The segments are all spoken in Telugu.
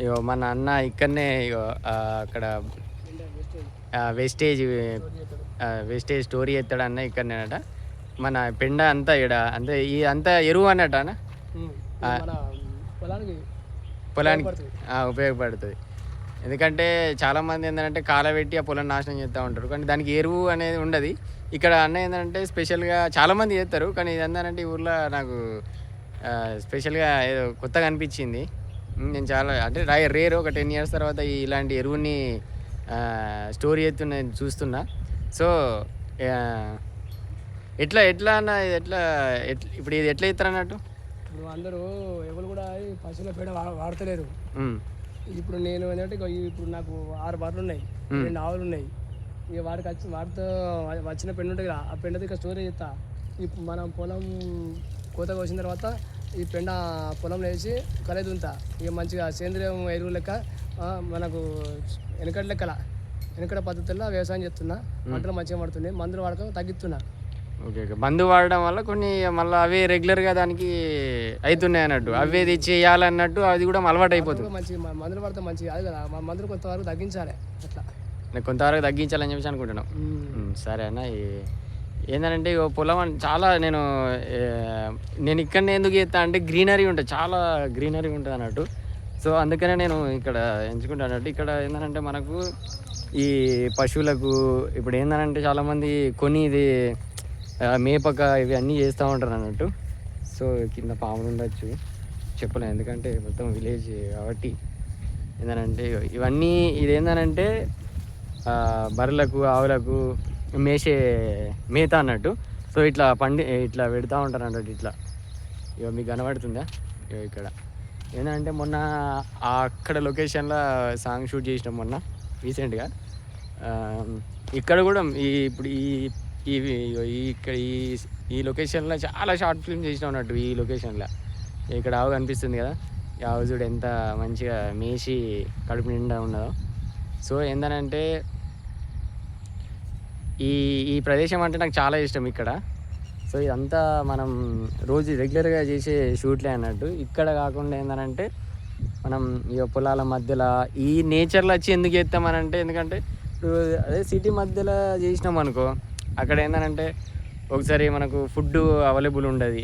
ఇగో మన అన్న ఇక్కడనే ఇగో అక్కడ వేస్టేజ్ వేస్టేజ్ స్టోరీ ఎత్తాడు అన్న ఇక్కడనేనట. మన పెండ అంతా ఇక్కడ అంటే ఈ అంతా ఎరువు అన్నట్టు అన్న పొలానికి ఉపయోగపడుతుంది. ఎందుకంటే చాలామంది ఏంటంటే కాలబెట్టి ఆ పొలం నాశనం చేస్తూ ఉంటారు, కానీ దానికి ఎరువు అనేది ఉండదు. ఇక్కడ అన్న ఏంటంటే స్పెషల్గా చాలామంది చేస్తారు, కానీ ఇది ఏంటంటే ఈ ఊర్లో నాకు స్పెషల్గా ఏదో కొత్తగా అనిపించింది. నేను చాలా అంటే రేరు ఒక 10 years తర్వాత ఇలాంటి ఎరువుని స్టోరీ ఎత్తు నేను చూస్తున్నా. సో ఎట్లా ఎట్లా అన్న ఇది ఎట్లా ఇప్పుడు ఇది ఎట్లా ఇస్తారు అన్నట్టు? ఇప్పుడు అందరూ ఎవరు కూడా పశువుల పేడ వాడతలేరు. ఇప్పుడు నేను ఏంటంటే ఇప్పుడు నాకు 6 బర్రెలు ఉన్నాయి, 2 ఆవులు ఉన్నాయి. ఇక వాటితో వచ్చిన పెండ ఉంటుంది కదా, ఆ పెండతో ఇక స్టోరేజ్ చేస్తా. ఇప్పుడు మనం పొలం కోత కోసిన తర్వాత ఈ పెండ పొలంలో వేసి కలదుంతా. ఇక మంచిగా సేంద్రియం ఎరువు లెక్క మనకు వెనకడ పద్ధతుల్లో వ్యవసాయం చేస్తున్నా. పంటలు మంచిగా పడుతున్నాయి, మందులు వాడకం తగ్గిస్తున్నా. Okay okay. మందు వాడడం వల్ల కొన్ని మళ్ళీ అవే రెగ్యులర్గా దానికి అవుతున్నాయి అన్నట్టు, అవే తెచ్చి వేయాలన్నట్టు అది కూడా అలవాటు అయిపోతుంది. మంచి మందులు పడితే మంచిగా అది కదా, మందులు కొంతవరకు తగ్గించాలి. అట్లా కొంతవరకు తగ్గించాలని చెప్పేసి అనుకుంటున్నాం. సరే అన్న. ఏంటంటే పొలం చాలా నేను ఇక్కడనే ఎందుకు చేస్తా అంటే గ్రీనరీ ఉంటుంది, చాలా గ్రీనరీ ఉంటుంది అన్నట్టు. సో అందుకనే నేను ఇక్కడ ఎంచుకుంటాను అన్నట్టు. ఇక్కడ ఏంటంటే మనకు ఈ పశువులకు ఇప్పుడు ఏంటంటే చాలామంది కొని ఇది మేపక ఇవి అన్నీ చేస్తూ ఉంటారు అన్నట్టు. సో కింద పాములు ఉండొచ్చు, చెప్పలేము ఎందుకంటే మొత్తం విలేజ్ కాబట్టి. ఏంటంటే ఇవన్నీ ఇదేంటంటే బర్రెలకు ఆవులకు మేత అన్నట్టు. సో ఇట్లా ఇట్లా పెడతా ఉంటారు అన్నట్టు. ఇట్లా ఇక మీకు కనబడుతుందా ఇక్కడ ఏంటంటే మొన్న అక్కడ లొకేషన్లో సాంగ్ షూట్ చేసినాం మొన్న రీసెంట్గా. ఇక్కడ కూడా ఇప్పుడు ఈ లొకేషన్లో చాలా షార్ట్ ఫిల్మ్ చేసినాం అన్నట్టు. ఈ లొకేషన్లో ఇక్కడ ఆవు కనిపిస్తుంది కదా, ఈ ఆవు చూడు ఎంత మంచిగా మేసి కడుపు నిండా ఉన్నదో. సో ఏంటంటే ఈ ప్రదేశం అంటే నాకు చాలా ఇష్టం ఇక్కడ. సో ఇదంతా మనం రోజు రెగ్యులర్గా చేసే షూట్లే అన్నట్టు. ఇక్కడ కాకుండా ఏంటంటే మనం ఈ పొలాల మధ్యలో ఈ నేచర్లో వచ్చి ఎందుకు చేస్తామనంటే, ఎందుకంటే ఇప్పుడు అదే సిటీ మధ్యలో చేసినాం అనుకో, అక్కడ ఏంటంటే ఒకసారి మనకు ఫుడ్ అవైలబుల్ ఉండదు,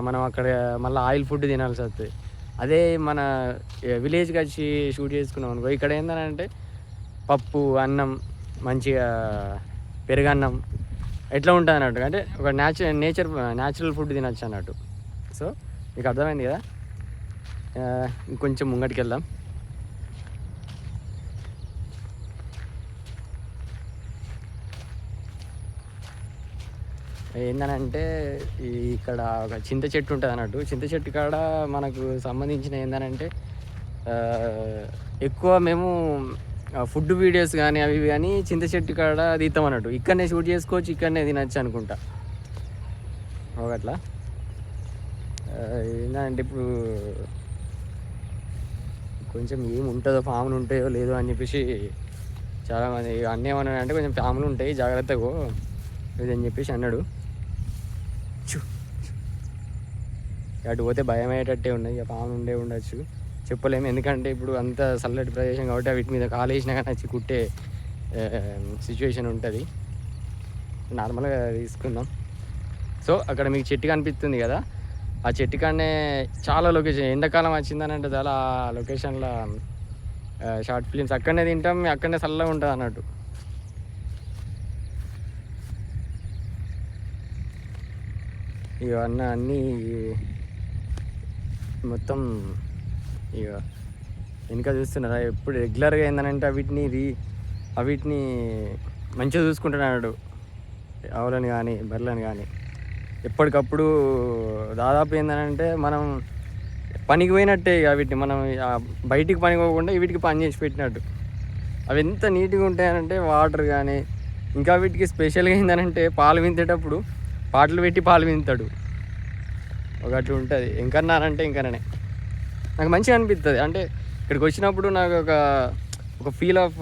మనం అక్కడ మళ్ళీ ఆయిల్ ఫుడ్ తినాల్సి వస్తుంది. అదే మన విలేజ్కి వచ్చి షూట్ చేసుకున్నాం అనుకో, ఇక్కడ ఏంటంటే పప్పు అన్నం మంచిగా పెరుగన్నం ఎట్లా ఉంటుంది అన్నట్టు. అంటే ఒక న్యాచురల్ ఫుడ్ తినచ్చు అన్నట్టు. సో మీకు అర్థమైంది కదా. ఇంకొంచెం ముంగటికి వెళ్దాం. ఏందనంటే ఇక్కడ ఒక చింత చెట్టు ఉంటుంది అన్నట్టు. చింత చెట్టు కాడ మనకు సంబంధించిన ఏందనంటే ఎక్కువ మేము ఫుడ్ వీడియోస్ కానీ అవి కానీ చింత చెట్టు కాడ తీస్తాం అన్నట్టు. ఇక్కడనే షూట్ చేసుకోవచ్చు, ఇక్కడనే తినచ్చు అనుకుంటా ఒకట్లా. ఏంటంటే ఇప్పుడు కొంచెం ఏముంటుందో ఫామ్లు ఉంటాయో లేదో అని చెప్పేసి చాలామంది అన్నీ ఏమన్నా అంటే కొంచెం ఫామ్లు ఉంటాయి జాగ్రత్తగా అని చెప్పేసి అన్నాడు. అటు పోతే భయం అయ్యేటట్టే ఉన్నాయి, ఇక పాములు ఉండొచ్చు చెప్పలేము. ఎందుకంటే ఇప్పుడు అంత చల్లటి ప్రదేశం కాబట్టి వీటి మీద కాలు వేసినా కానీ వచ్చి కుట్టే సిచ్యువేషన్ ఉంటుంది. నార్మల్గా తీసుకుందాం. సో అక్కడ మీకు చెట్టు కనిపిస్తుంది కదా, ఆ చెట్టు కాడనే చాలా లొకేషన్ ఎండాకాలం వచ్చిందని అంటే చాలా లొకేషన్లో షార్ట్ ఫిలిమ్స్ అక్కడనే తింటాం, అక్కడనే చల్లగా ఉంటుంది అన్నట్టు. ఇవన్నీ అన్నీ మొత్తం ఇక వెనుక చూస్తున్నారా ఎప్పుడు రెగ్యులర్గా ఏంటంటే వీటిని మంచిగా చూసుకుంటున్నాడు. ఆవులని కానీ బర్రెలను కానీ ఎప్పటికప్పుడు దాదాపు ఏంటంటే మనం పనికి పోయినట్టే ఇక వీటిని మనం బయటికి పని పోకుండా వీటికి పని చేసి పెట్టినట్టు. అవి ఎంత నీట్గా ఉంటాయనంటే వాటర్ కానీ, ఇంకా వీటికి స్పెషల్గా ఏంటంటే పాలు వింతేటప్పుడు పాటలు పెట్టి పాలు వింతాడు ఒకటి ఉంటుంది. ఇంకన్నానంటే ఇంకనే నాకు మంచిగా అనిపిస్తుంది. అంటే ఇక్కడికి వచ్చినప్పుడు నాకు ఒక ఫీల్ ఆఫ్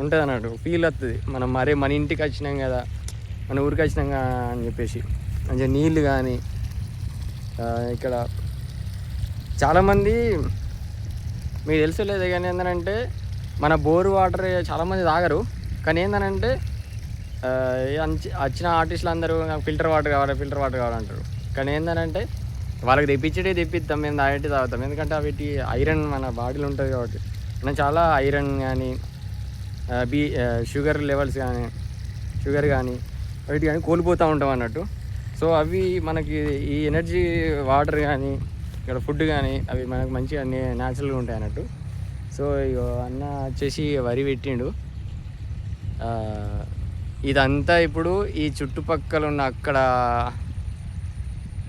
ఉంటుంది అన్నట్టు, ఫీల్ వస్తుంది. మనం మన ఇంటికి వచ్చినాం కదా, మన ఊరికి వచ్చినాం అని చెప్పేసి. మంచిగా నీళ్ళు కానీ ఇక్కడ చాలామంది మీకు తెలుసు లేదు కానీ ఏంటంటే మన బోరు వాటర్ చాలామంది తాగరు. కానీ ఏంటంటే వచ్చిన ఆర్టిస్టులు అందరూ నాకు ఫిల్టర్ వాటర్ కావాలంటారు. కానీ ఏంటంటే వాళ్ళకి తెప్పిస్తాం, మేము తాగుతాం. ఎందుకంటే వీటి ఐరన్ మన బాడీలో ఉంటుంది కాబట్టి మనం చాలా ఐరన్ కానీ షుగర్ లెవెల్స్ కానీ వీటి కానీ కోల్పోతూ ఉంటాం అన్నట్టు. సో అవి మనకి ఈ ఎనర్జీ వాటర్ కానీ ఇక్కడ ఫుడ్ కానీ అవి మనకు మంచిగా న్యాచురల్గా ఉంటాయి అన్నట్టు. సో ఇక అన్న వచ్చేసి వరి పెట్టిండు. ఇదంతా ఇప్పుడు ఈ చుట్టుపక్కల ఉన్న అక్కడ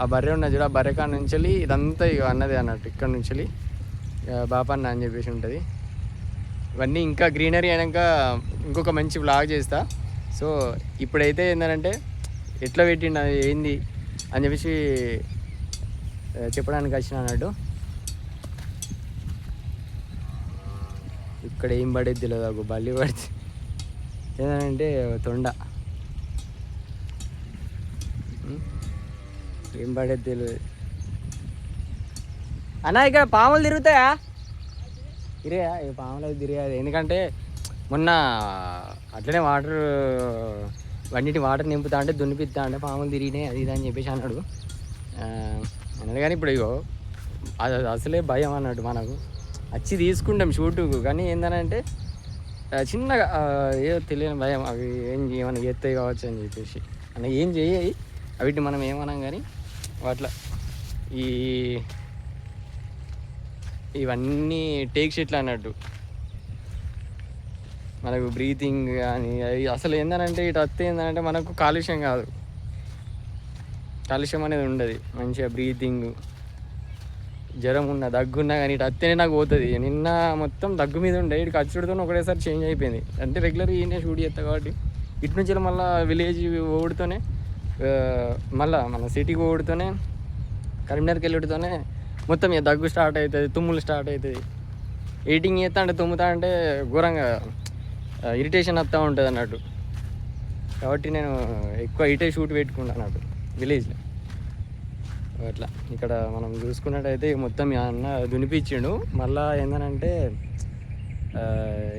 ఆ బర్రె ఉన్నది చూడ, ఆ బర్రె కాడ నుంచి ఇదంతా ఇక అన్నది అన్నట్టు. ఇక్కడ నుంచి బాపన్న అని చెప్పేసి ఉంటుంది. ఇవన్నీ ఇంకా గ్రీనరీ అయినాక ఇంకొక మంచి వ్లాగ్ చేస్తా. సో ఇప్పుడైతే ఏంటంటే ఎట్లా పెట్టిండు అది ఏంది అని చెప్పేసి చెప్పడానికి వచ్చిన అన్నట్టు. ఇక్కడ ఏం పడేది తెలియదు, ఒక బల్లి పడితే ఏంటంటే తొండ ఏం పడేది తెలియదు. అన్నా ఇక్కడ పాములు తిరుగుతాయా? తిరిగా పాములు తిరిగాది. ఎందుకంటే మొన్న అట్లనే వాటర్ నింపుతా అంటే దున్నిపిస్తా అంటే పాములు తిరిగినాయి అది ఇది అని చెప్పేసి అన్నాడు. అన్నాడు కానీ ఇప్పుడు ఇగో అది అసలే భయం అన్నట్టు. మనకు వచ్చి తీసుకుంటాం షూటుకు, కానీ ఏంటంటే చిన్నగా ఏదో తెలియని భయం. అవి ఏమైనా చేస్తాయి కావచ్చు అని చెప్పేసి అన్న ఏం చేయాయి వీటిని మనం ఏమన్నాం. కానీ వాటిలో ఇవన్నీ టేక్ షీట్లు అన్నట్టు. మనకు బ్రీతింగ్ కానీ అవి అసలు ఏంటంటే ఇటు వస్తే ఏంటంటే మనకు కాలుష్యం కాదు, కాలుష్యం అనేది ఉండదు. మంచిగా బ్రీతింగ్, జ్వరం ఉన్నా దగ్గున్నా కానీ ఇటు వస్తేనే నాకు పోతుంది. నిన్న మొత్తం దగ్గు మీద ఉండే, ఇటు ఖర్చుడితో ఒకటేసారి చేంజ్ అయిపోయింది. అంటే రెగ్యులర్ ఈయనే షూట్ చేస్తా కాబట్టి ఇటు నుంచి మళ్ళీ విలేజ్ ఓడుతూనే మళ్ళీ మన సిటీకి ఓడుతూనే కరీంనగర్కి వెళ్ళుడితోనే మొత్తం ఇక దగ్గు స్టార్ట్ అవుతుంది, తుమ్ములు స్టార్ట్ అవుతుంది. ఎడిటింగ్ చేస్తా అంటే తుమ్ముతా అంటే ఘోరంగా ఇరిటేషన్ వస్తూ ఉంటుంది అన్నట్టు. కాబట్టి నేను ఎక్కువ ఇటే షూట్ పెట్టుకుంటాను అన్నట్టు విలేజ్లో. అట్లా ఇక్కడ మనం చూసుకున్నట్టయితే మొత్తం అన్న దునిపించిండు. మళ్ళీ ఏంటంటే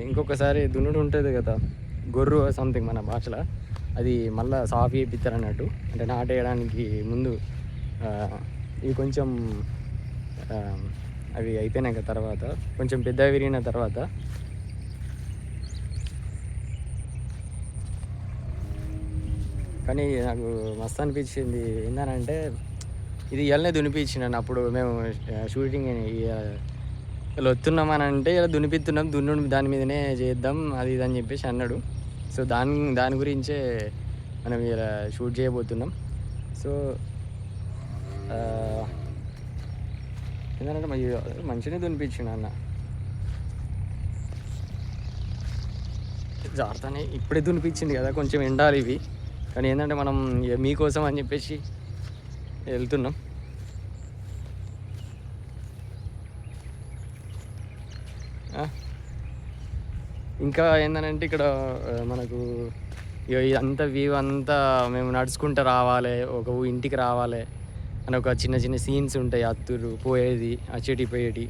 ఇంకొకసారి దున్నుడు ఉంటుంది కదా, గొర్రు సంథింగ్ మన భాషలో, అది మళ్ళీ సాఫ్ చేయిస్తారు అన్నట్టు. అంటే నాటేయడానికి ముందు ఇవి కొంచెం అవి అయిపోయినాక తర్వాత కొంచెం పెద్ద విరిగిన తర్వాత కానీ నాకు మస్తు అనిపించింది. ఏంటంటే ఇది ఇవాళనే దునిపించినాను. అప్పుడు మేము షూటింగ్ ఇలా వస్తున్నామని అంటే ఇలా దునిపిస్తున్నాం, దాని మీదనే చేద్దాం అది ఇది అని చెప్పేసి అన్నాడు. సో దాని గురించే మనం ఇలా షూట్ చేయబోతున్నాం. సో ఏంటంటే మంచిగానే దునిపించిండు అన్న. జాగ్రత్తనే ఇప్పుడే దునిపించింది కదా, కొంచెం ఎండాలి ఇవి. కానీ ఏంటంటే మనం మీకోసం అని చెప్పేసి వెళ్తున్నాం. ఇంకా ఏంటంటే ఇక్కడ మనకు ఇదంతా వ్యూ అంతా మేము నడుచుకుంటూ రావాలి, ఒక ఇంటికి రావాలి అని ఒక చిన్న చిన్న సీన్స్ ఉంటాయి. అత్తురు పోయేది, అచ్చేటి పోయేటి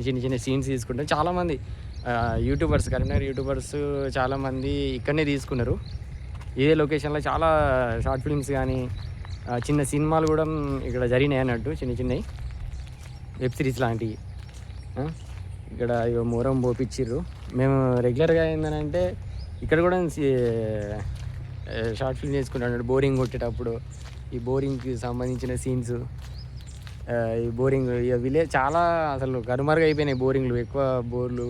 చిన్న చిన్న సీన్స్ తీసుకుంటాం. చాలామంది యూట్యూబర్స్, కరీంనగర్ యూట్యూబర్స్ చాలామంది ఇక్కడనే తీసుకున్నారు. ఇదే లొకేషన్లో చాలా షార్ట్ ఫిల్మ్స్ కానీ చిన్న సినిమాలు కూడా ఇక్కడ జరిగినాయి అన్నట్టు. చిన్న చిన్నవి వెబ్ సిరీస్ లాంటివి ఇక్కడ మూరం పోపిచ్చిర్రు. మేము రెగ్యులర్గా ఏంటంటే ఇక్కడ కూడా షార్ట్ ఫిల్మ్ చేసుకుంటాం. బోరింగ్ కొట్టేటప్పుడు ఈ బోరింగ్కి సంబంధించిన సీన్స్, ఈ బోరింగ్ విలేజ్ చాలా అసలు కనుమరుగు అయిపోయినాయి. బోరింగ్లు ఎక్కువ, బోర్లు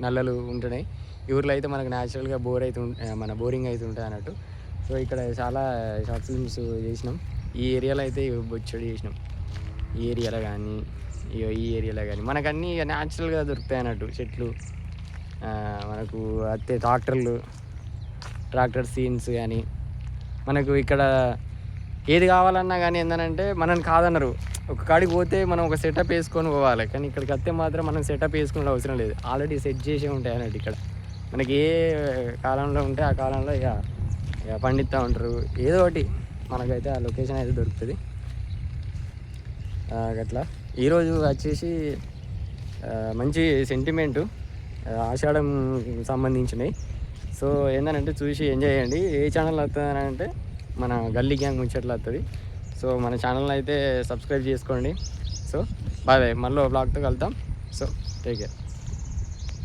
నల్లలు ఉంటున్నాయి. ఈ ఊర్లో అయితే మనకు న్యాచురల్గా మన బోరింగ్ అయితే ఉంటుంది అన్నట్టు. సో ఇక్కడ చాలా షార్ట్ ఫిల్మ్స్ చేసినాం. ఈ ఏరియాలో అయితే బొచ్చడి చేసినాం. ఈ ఏరియాలో కానీ ఈ ఏరియాలో కానీ మనకు అన్నీ న్యాచురల్గా దొరుకుతాయి అన్నట్టు. చెట్లు, మనకు అత్తే ట్రాక్టర్ సీన్స్ కానీ మనకు ఇక్కడ ఏది కావాలన్నా కానీ ఏంటంటే మనని కాదన్నారు. ఒక కాడికి పోతే మనం ఒక సెటప్ వేసుకొని పోవాలి. కానీ ఇక్కడికి వస్తే మాత్రం మనం సెటప్ వేసుకునే అవసరం లేదు, ఆల్రెడీ సెట్ చేసే ఉంటాయి అన్నట్టు. ఇక్కడ మనకి ఏ కాలంలో ఉంటే ఆ కాలంలో ఇక పండిస్తూ ఉంటారు ఏదో ఒకటి. మనకైతే ఆ లొకేషన్ అయితే దొరుకుతుంది అట్లా. ఈరోజు వచ్చేసి మంచి సెంటిమెంటు, ఆషాఢం సంబంధించినవి. సో ఏంటంటే చూసి ఎంజాయ్ చేయండి. ఏ ఛానల్ వస్తుంది అంటే మన గల్లీ గ్యాంగ్ ముచ్చట్లు వస్తుంది. సో మన ఛానల్ని అయితే సబ్స్క్రైబ్ చేసుకోండి. సో బాయ్ బాయ్, మళ్ళీ బ్లాగ్తో కలుద్దాం. So take care.